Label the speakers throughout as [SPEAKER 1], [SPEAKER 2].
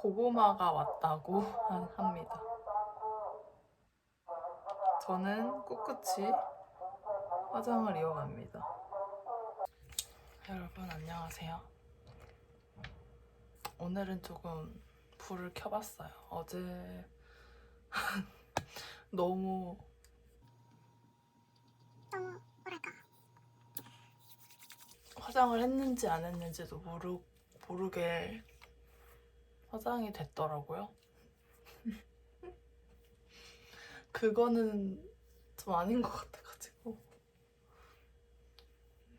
[SPEAKER 1] 고구마가 왔다고 합니다. 저는 꿋꿋이 화장을 이어갑니다. 여러분 안녕하세요. 오늘은 조금 불을 켜봤어요. 어제 너무
[SPEAKER 2] 뭐랄까,
[SPEAKER 1] 화장을 했는지 안 했는지도 모르게 화장이 됐더라고요. 그거는 좀 아닌 것 같아가지고.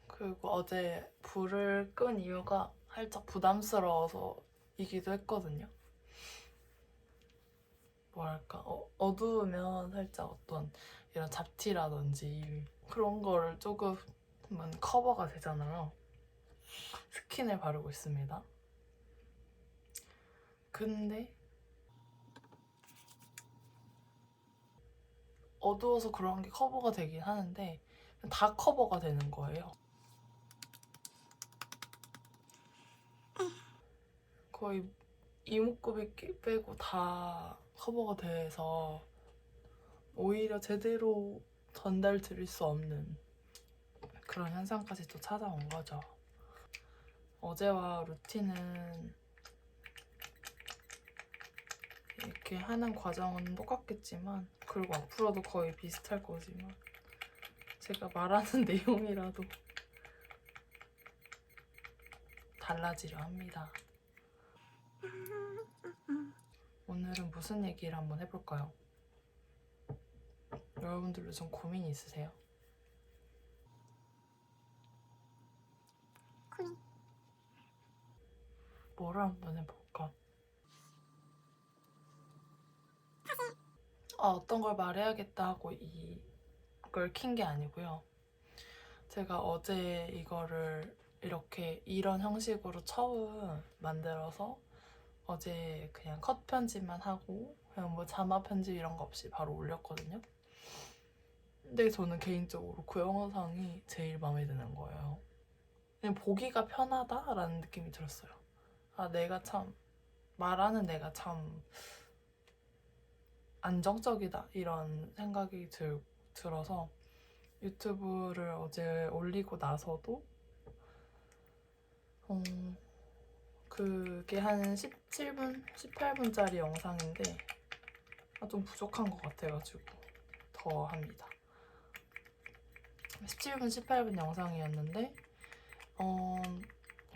[SPEAKER 1] 그리고 어제 불을 끈 이유가 살짝 부담스러워서이기도 했거든요. 뭐랄까, 어두우면 살짝 어떤 이런 잡티라든지 그런 거를 조금은 커버가 되잖아요. 스킨을 바르고 있습니다. 근데 어두워서 그런 게 커버가 되긴 하는데 다 커버가 되는 거예요. 거의 이목구비 빼고 다 커버가 돼서 오히려 제대로 전달 드릴 수 없는 그런 현상까지 또 찾아온 거죠. 어제와 루틴은 이렇게 하는 과정은 똑같겠지만, 그리고 앞으로도 거의 비슷할 거지만 제가 말하는 내용이라도 달라지려 합니다. 오늘은 무슨 얘기를 한번 해볼까요? 여러분들 요즘 고민 있으세요?
[SPEAKER 2] 고민.
[SPEAKER 1] 뭐를 한번 해볼까? 어떤 걸 말해야겠다 하고 이걸 킨 게 아니고요. 제가 어제 이거를 이렇게 이런 형식으로 처음 만들어서 어제 그냥 컷 편집만 하고 그냥 뭐 자막 편집 이런 거 없이 바로 올렸거든요. 근데 저는 개인적으로 그 영상이 제일 마음에 드는 거예요. 그냥 보기가 편하다라는 느낌이 들었어요. 내가 참 말하는 내가 참 안정적이다 이런 생각이 들어서 유튜브를 어제 올리고 나서도 그게 한 17분, 18분짜리 영상인데 좀 부족한 것 같아가지고 더 합니다. 17분, 18분 영상이었는데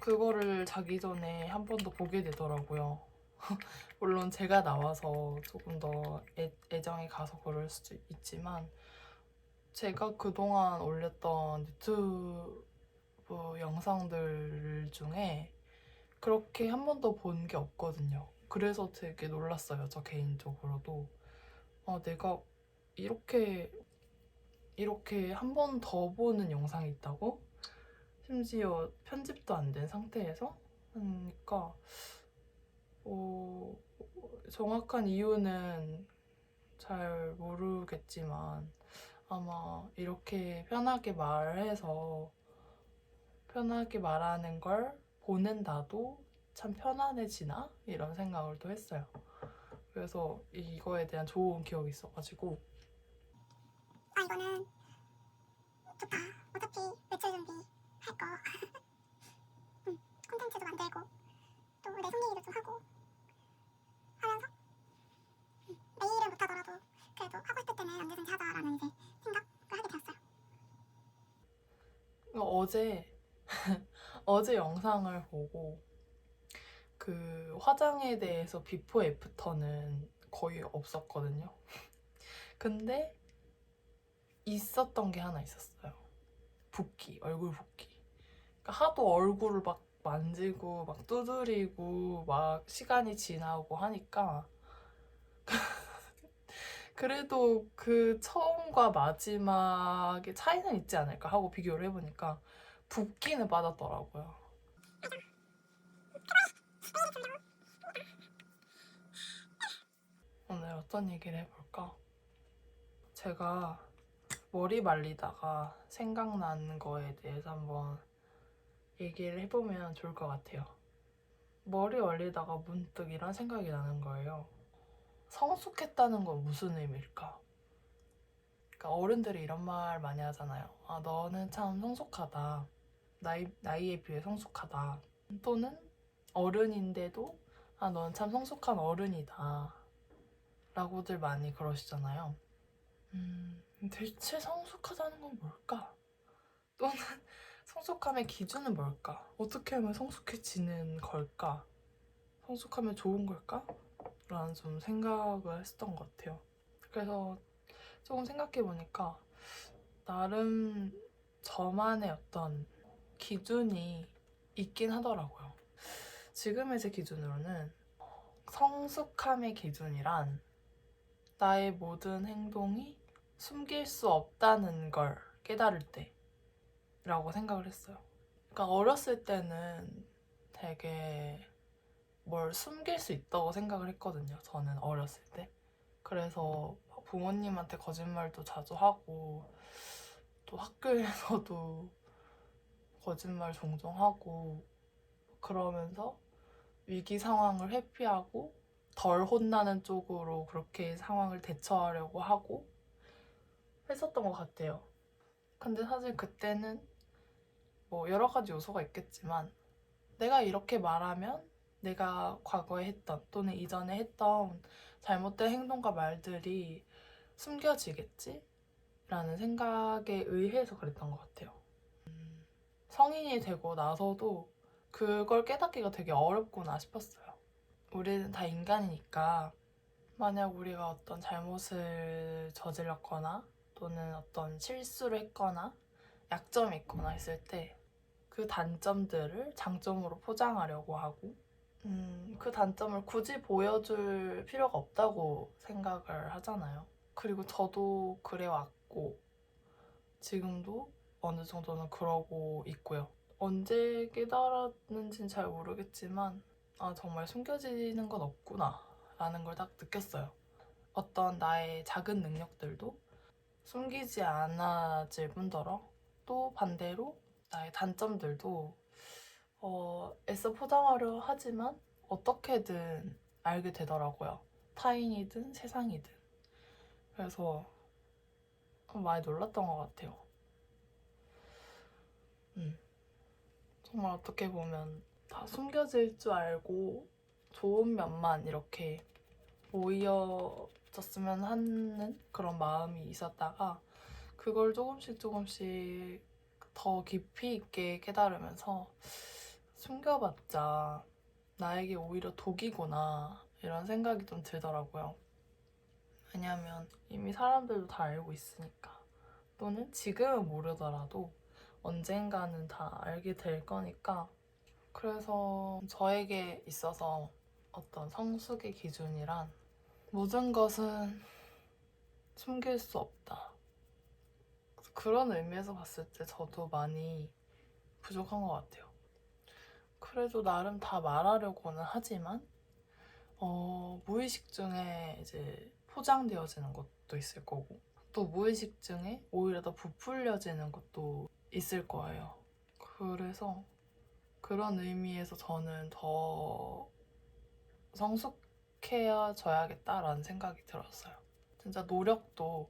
[SPEAKER 1] 그거를 자기 전에 한 번 더 보게 되더라고요. 물론 제가 나와서 조금 더 애정이 가서 그럴 수도 있지만 제가 그동안 올렸던 유튜브 영상들 중에 그렇게 한 번도 본 게 없거든요. 그래서 되게 놀랐어요, 저 개인적으로도. 내가 이렇게 한 번 더 보는 영상이 있다고? 심지어 편집도 안 된 상태에서? 그러니까 정확한 이유는 잘 모르겠지만 아마 이렇게 편하게 말해서 편하게 말하는 걸 보는 나도 참 편안해지나? 이런 생각을 또 했어요. 그래서 이거에 대한 좋은 기억이 있어가지고
[SPEAKER 2] 이거는 좋다. 어차피 매출 준비 할 거. 콘텐츠도 만들고 또 내 손얘기도 좀 하고 하면서 매일은 못하더라도 그래도 하고 싶을 때는 언제든지 하자라는 이제 생각을 하게 되었어요.
[SPEAKER 1] 어제 영상을 보고 그 화장에 대해서 비포 애프터는 거의 없었거든요. 근데 있었던 게 하나 있었어요. 붓기, 얼굴 붓기. 그러니까 하도 얼굴을 막 만지고 막 두드리고 막 시간이 지나고 하니까 그래도 그 처음과 마지막의 차이는 있지 않을까 하고 비교를 해보니까 붓기는 빠졌더라고요. 오늘 어떤 얘기를 해볼까? 제가 머리 말리다가 생각나는 거에 대해서 한번 얘기를 해보면 좋을 것 같아요. 머리 얼리다가 문득 이런 생각이 나는 거예요. 성숙했다는 건 무슨 의미일까? 그러니까 어른들이 이런 말 많이 하잖아요. 아, 너는 참 성숙하다. 나이에 비해 성숙하다. 또는 어른인데도 아, 넌 참 성숙한 어른이다. 라고들 많이 그러시잖아요. 대체 성숙하다는 건 뭘까? 또는 성숙함의 기준은 뭘까? 어떻게 하면 성숙해지는 걸까? 성숙하면 좋은 걸까? 라는 좀 생각을 했었던 것 같아요. 그래서 조금 생각해보니까 나름 저만의 어떤 기준이 있긴 하더라고요. 지금의 제 기준으로는 성숙함의 기준이란 나의 모든 행동이 숨길 수 없다는 걸 깨달을 때라고 생각을 했어요. 그러니까 어렸을 때는 되게 뭘 숨길 수 있다고 생각을 했거든요. 저는 어렸을 때. 그래서 부모님한테 거짓말도 자주 하고 또 학교에서도 거짓말 종종 하고 그러면서 위기 상황을 회피하고 덜 혼나는 쪽으로 그렇게 상황을 대처하려고 하고 했었던 것 같아요. 근데 사실 그때는 뭐 여러 가지 요소가 있겠지만 내가 이렇게 말하면 내가 과거에 했던 또는 이전에 했던 잘못된 행동과 말들이 숨겨지겠지? 라는 생각에 의해서 그랬던 것 같아요. 성인이 되고 나서도 그걸 깨닫기가 되게 어렵구나 싶었어요. 우리는 다 인간이니까 만약 우리가 어떤 잘못을 저질렀거나 또는 어떤 실수를 했거나 약점이 있거나 했을 때 그 단점들을 장점으로 포장하려고 하고 그 단점을 굳이 보여줄 필요가 없다고 생각을 하잖아요. 그리고 저도 그래왔고 지금도 어느 정도는 그러고 있고요. 언제 깨달았는지는 잘 모르겠지만 아, 정말 숨겨지는 건 없구나 라는 걸 딱 느꼈어요. 어떤 나의 작은 능력들도 숨기지 않아질 뿐더러 또 반대로 나의 단점들도 애써 포장하려 하지만 어떻게든 알게 되더라고요. 타인이든 세상이든. 그래서 많이 놀랐던 것 같아요. 정말 어떻게 보면 다 숨겨질 줄 알고 좋은 면만 이렇게 보여졌으면 하는 그런 마음이 있었다가 그걸 조금씩 더 깊이 있게 깨달으면서 숨겨봤자 나에게 오히려 독이구나 이런 생각이 좀 들더라고요. 왜냐하면 이미 사람들도 다 알고 있으니까 또는 지금은 모르더라도 언젠가는 다 알게 될 거니까 그래서 저에게 있어서 어떤 성숙의 기준이란 모든 것은 숨길 수 없다. 그런 의미에서 봤을 때 저도 많이 부족한 것 같아요. 그래도 나름 다 말하려고는 하지만 무의식 중에 이제 포장되어지는 것도 있을 거고 또 무의식 중에 오히려 더 부풀려지는 것도 있을 거예요. 그래서 그런 의미에서 저는 더 성숙해져야겠다라는 생각이 들었어요. 진짜 노력도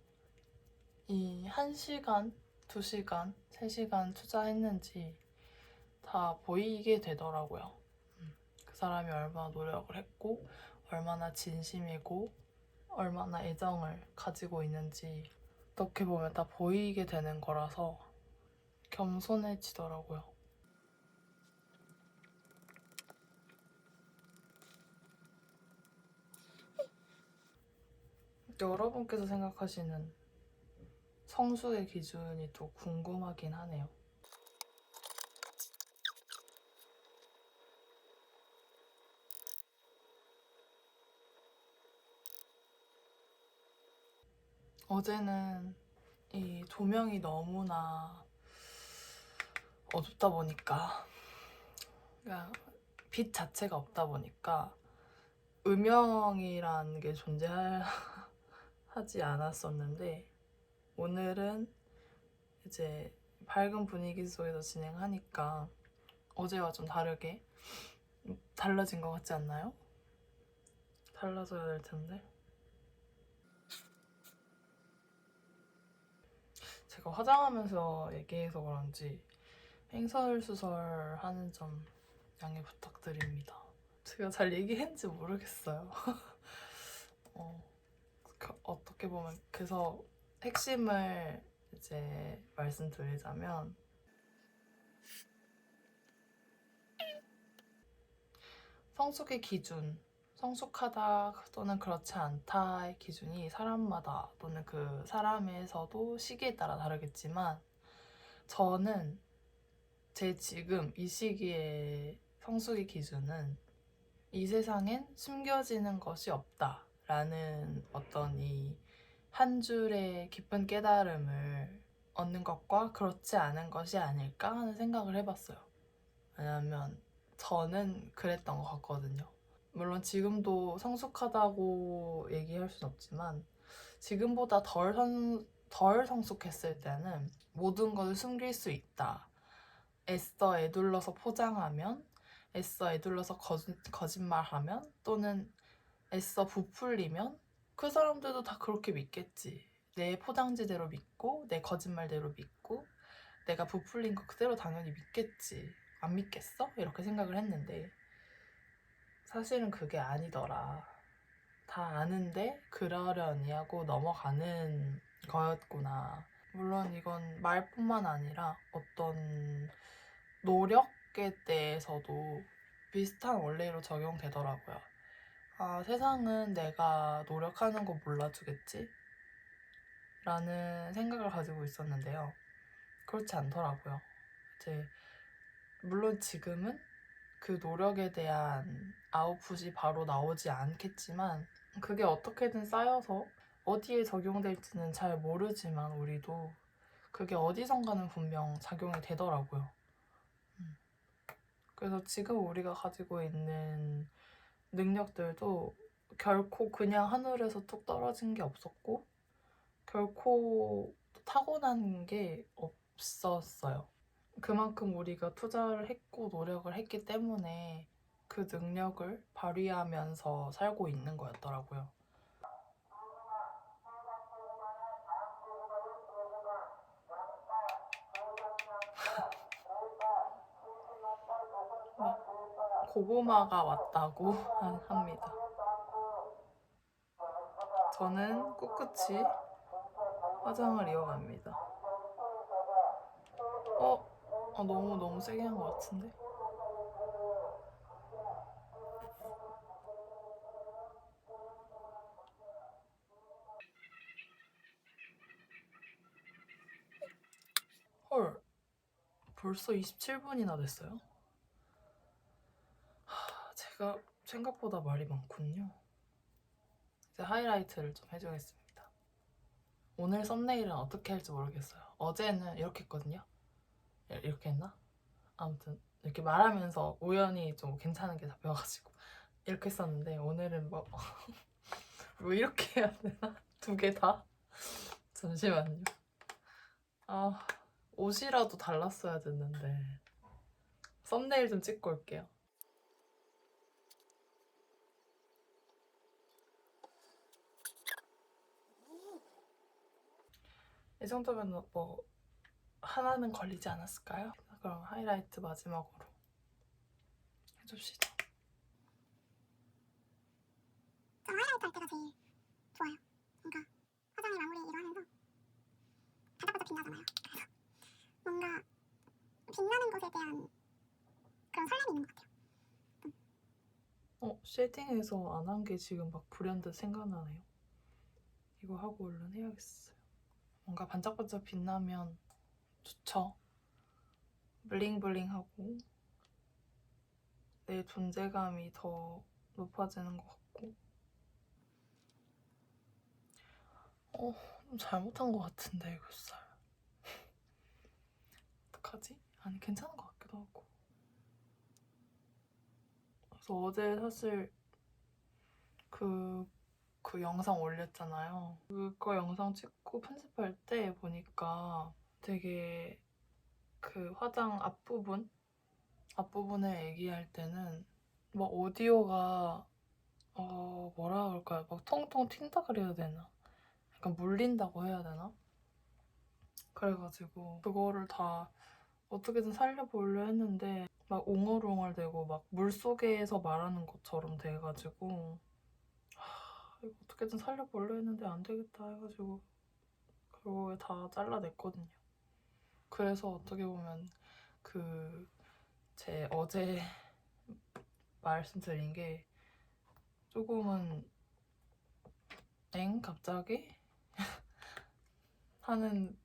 [SPEAKER 1] 이 1시간, 2시간, 3시간 투자했는지 다 보이게 되더라고요. 그 사람이 얼마나 노력을 했고, 얼마나 진심이고, 얼마나 애정을 가지고 있는지 어떻게 보면 다 보이게 되는 거라서 겸손해지더라고요. 여러분께서 생각하시는 성숙의 기준이 또 궁금하긴 하네요. 어제는 이 조명이 너무나 어둡다 보니까 그러니까 빛 자체가 없다 보니까 음영이라는 게 존재하지 않았었는데 오늘은 이제 밝은 분위기 속에서 진행하니까 어제와 좀 다르게 달라진 것 같지 않나요? 달라져야 될 텐데. 제가 화장하면서 얘기해서 그런지 횡설수설 하는 점 양해 부탁드립니다. 제가 잘 얘기했는지 모르겠어요. 어떻게 보면 그래서 핵심을 이제 말씀드리자면 성숙의 기준, 성숙하다 또는 그렇지 않다의 기준이 사람마다 또는 그 사람에서도 시기에 따라 다르겠지만 저는 제 지금 이 시기의 성숙의 기준은 이 세상엔 숨겨지는 것이 없다라는 어떤 이 한 줄의 깊은 깨달음을 얻는 것과 그렇지 않은 것이 아닐까 하는 생각을 해봤어요. 왜냐면 저는 그랬던 것 같거든요. 물론 지금도 성숙하다고 얘기할 순 없지만 지금보다 덜 성숙했을 때는 모든 것을 숨길 수 있다. 애써 애둘러서 포장하면, 애써 애둘러서 거짓말하면, 또는 애써 부풀리면 그 사람들도 다 그렇게 믿겠지. 내 포장지대로 믿고, 내 거짓말대로 믿고, 내가 부풀린 거 그대로 당연히 믿겠지. 안 믿겠어? 이렇게 생각을 했는데 사실은 그게 아니더라. 다 아는데 그러려니 하고 넘어가는 거였구나. 물론 이건 말뿐만 아니라 어떤 노력에 대해서도 비슷한 원리로 적용되더라고요. 아, 세상은 내가 노력하는 거 몰라주겠지? 라는 생각을 가지고 있었는데요. 그렇지 않더라고요. 이제 물론 지금은 그 노력에 대한 아웃풋이 바로 나오지 않겠지만 그게 어떻게든 쌓여서 어디에 적용될지는 잘 모르지만 우리도 그게 어디선가는 분명 작용이 되더라고요. 그래서 지금 우리가 가지고 있는 능력들도 결코 그냥 하늘에서 뚝 떨어진 게 없었고 결코 타고난 게 없었어요. 그만큼 우리가 투자를 했고 노력을 했기 때문에 그 능력을 발휘하면서 살고 있는 거였더라고요. 고구마가 왔다고 합니다. 저는 꿋꿋이 화장을 이어갑니다. 너무 세게 한 것 같은데? 헐, 벌써 27분이나 됐어요? 제가 생각보다 말이 많군요. 이제 하이라이트를 좀 해주겠습니다. 오늘 썸네일은 어떻게 할지 모르겠어요. 어제는 이렇게 했거든요. 이렇게 했나? 아무튼 이렇게 말하면서 우연히 좀 괜찮은 게 잡혀가지고 이렇게 했었는데 오늘은 뭐 이렇게 해야 되나? 두 개 다? 잠시만요. 아, 옷이라도 달랐어야 됐는데 썸네일 좀 찍고 올게요. 이 정도면 뭐 하나는 걸리지 않았을까요? 그럼 하이라이트 마지막으로 해줍시다.
[SPEAKER 2] 저는 하이라이트 할 때가 제일 좋아요. 그러니까 화장의 마무리 이거 하면서 바짝바짝 빛나잖아요. 그래서 뭔가 빛나는 것에 대한 그런 설렘이 있는 것 같아요.
[SPEAKER 1] 쉐딩해서 안 한 게 지금 막 불현듯 생각나네요. 이거 하고 얼른 해야겠어요. 뭔가 반짝반짝 빛나면 좋죠. 블링블링하고 내 존재감이 더 높아지는 것 같고 좀 잘못한 것 같은데 이거 살 어떡하지? 아니 괜찮은 것 같기도 하고. 그래서 어제 사실 그 영상 올렸잖아요. 그거 영상 찍고 편집할 때 보니까 되게 그 화장 앞부분에 얘기할 때는 막 오디오가 뭐라 그럴까요? 막 통통 튄다 그래야 되나? 약간 물린다고 해야 되나? 그래가지고 그거를 다 어떻게든 살려보려 했는데 막 옹얼옹얼대고 막 물속에서 말하는 것처럼 돼가지고 이거 어떻게든 살려보려 했는데 안 되겠다 해가지고 결국에 다 잘라냈거든요. 그래서 어떻게 보면 그 제 어제 말씀드린 게 조금은 갑자기? 하는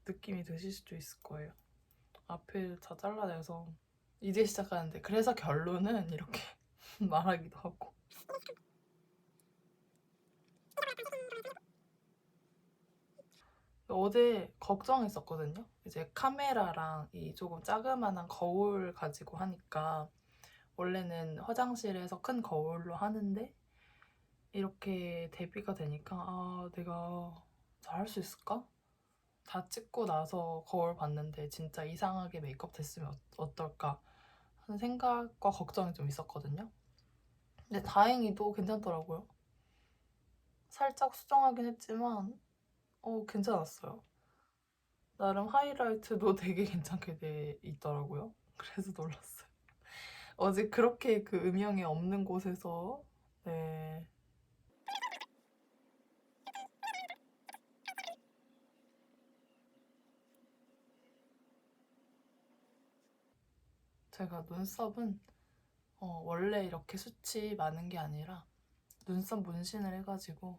[SPEAKER 1] 느낌이 드실 수도 있을 거예요. 앞을 다 잘라내서 이제 시작하는데 그래서 결론은 이렇게 말하기도 하고 어제 걱정했었거든요. 이제 카메라랑 이 조금 자그만한 거울 가지고 하니까 원래는 화장실에서 큰 거울로 하는데 이렇게 대비가 되니까 내가 잘할 수 있을까? 다 찍고 나서 거울 봤는데 진짜 이상하게 메이크업 됐으면 어떨까 하는 생각과 걱정이 좀 있었거든요. 근데 다행히도 괜찮더라고요. 살짝 수정하긴 했지만 괜찮았어요. 나름 하이라이트도 되게 괜찮게 돼 있더라고요. 그래서 놀랐어요. 어제 그렇게 그 음영이 없는 곳에서 네. 제가 눈썹은 원래 이렇게 숱이 많은 게 아니라 눈썹 문신을 해가지고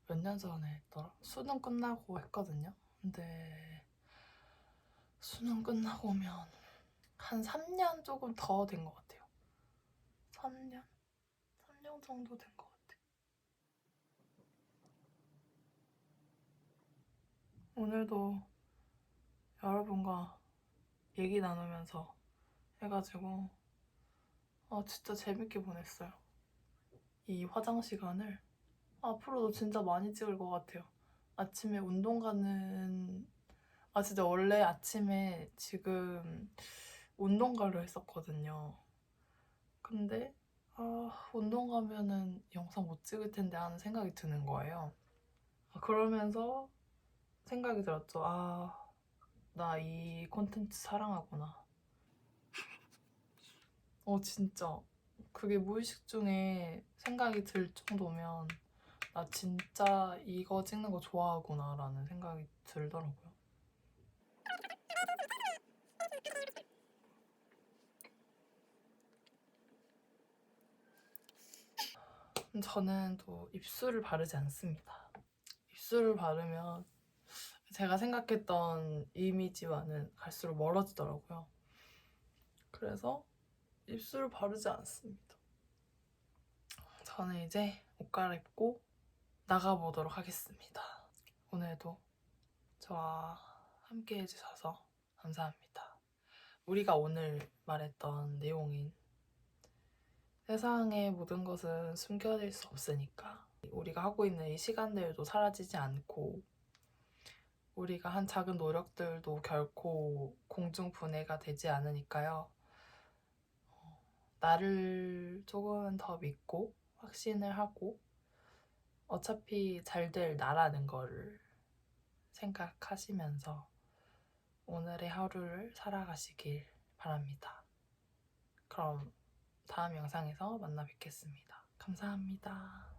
[SPEAKER 1] 몇 년 전에 했더라. 수능 끝나고 했거든요. 근데 수능 끝나고 오면 한 3년 조금 더 된 것 같아요. 3년? 3년 정도 된 것 같아요. 오늘도 여러분과 얘기 나누면서 해가지고 진짜 재밌게 보냈어요. 이 화장 시간을 앞으로도 진짜 많이 찍을 것 같아요. 아침에 운동 가는 진짜 원래 아침에 지금 운동 가려 했었거든요. 근데 운동 가면은 영상 못 찍을 텐데 하는 생각이 드는 거예요. 그러면서 생각이 들었죠. 나 이 콘텐츠 사랑하구나. 진짜 그게 무의식 중에 생각이 들 정도면 나 진짜 이거 찍는 거 좋아하구나 라는 생각이 들더라고요. 저는 또 입술을 바르지 않습니다. 입술을 바르면 제가 생각했던 이미지와는 갈수록 멀어지더라고요. 그래서 입술을 바르지 않습니다. 저는 이제 옷 갈아입고 나가보도록 하겠습니다. 오늘도 저와 함께 해주셔서 감사합니다. 우리가 오늘 말했던 내용인 세상의 모든 것은 숨겨질 수 없으니까 우리가 하고 있는 이 시간들도 사라지지 않고 우리가 한 작은 노력들도 결코 공중분해가 되지 않으니까요. 나를 조금은 더 믿고 확신을 하고 어차피 잘 될 나라는 거를 생각하시면서 오늘의 하루를 살아가시길 바랍니다. 그럼 다음 영상에서 만나 뵙겠습니다. 감사합니다.